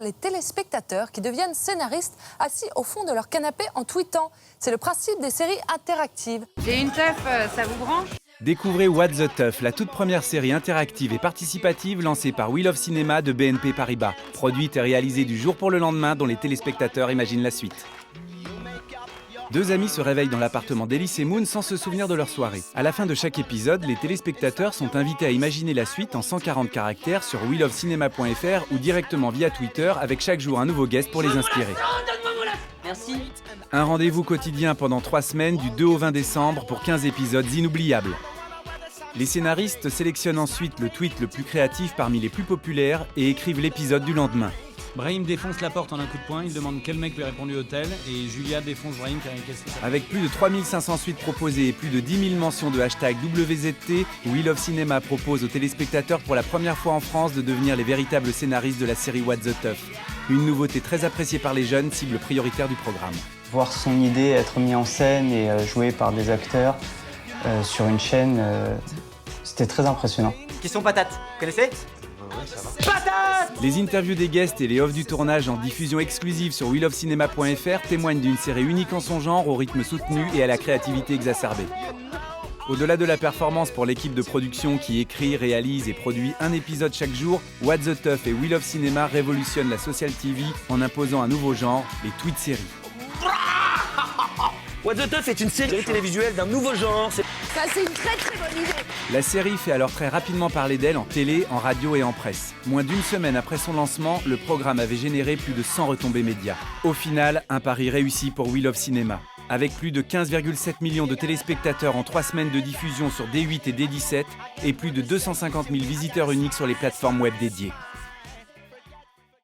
Les téléspectateurs qui deviennent scénaristes assis au fond de leur canapé en tweetant. C'est le principe des séries interactives. J'ai une teuf, ça vous branche? Découvrez What the Tuff, la toute première série interactive et participative lancée par Wheel of Cinema de BNP Paribas. Produite et réalisée du jour pour le lendemain, dont les téléspectateurs imaginent la suite. Deux amis se réveillent dans l'appartement d'Elise et Moon sans se souvenir de leur soirée. À la fin de chaque épisode, les téléspectateurs sont invités à imaginer la suite en 140 caractères sur wheelofcinema.fr ou directement via Twitter avec chaque jour un nouveau guest pour les inspirer. Merci. Un rendez-vous quotidien pendant 3 semaines du 2 au 20 décembre pour 15 épisodes inoubliables. Les scénaristes sélectionnent ensuite le tweet le plus créatif parmi les plus populaires et écrivent l'épisode du lendemain. Brahim défonce la porte en un coup de poing, il demande quel mec lui a répondu hôtel et Julia défonce Brahim car il casse la... Avec plus de 3500 suites proposées et plus de 10 000 mentions de hashtag WZT, Wheel of Cinema propose aux téléspectateurs pour la première fois en France de devenir les véritables scénaristes de la série What the Tuff. Une nouveauté très appréciée par les jeunes, cible prioritaire du programme. Voir son idée être mise en scène et jouée par des acteurs sur une chaîne, c'était très impressionnant. Question patate, vous connaissez? Patate! Les interviews des guests et les offs du tournage en diffusion exclusive sur wheelofcinema.fr témoignent d'une série unique en son genre, au rythme soutenu et à la créativité exacerbée. Au-delà de la performance pour l'équipe de production qui écrit, réalise et produit un épisode chaque jour, What the Tuff et Wheel of Cinema révolutionnent la social TV en imposant un nouveau genre, les tweet séries. What the Tuff est une série télévisuelle d'un nouveau genre. C'est une très très bonne idée. La série fait alors très rapidement parler d'elle en télé, en radio et en presse. Moins d'une semaine après son lancement, le programme avait généré plus de 100 retombées médias. Au final, un pari réussi pour Wheel of Cinema. Avec plus de 15,7 millions de téléspectateurs en 3 semaines de diffusion sur D8 et D17 et plus de 250 000 visiteurs uniques sur les plateformes web dédiées.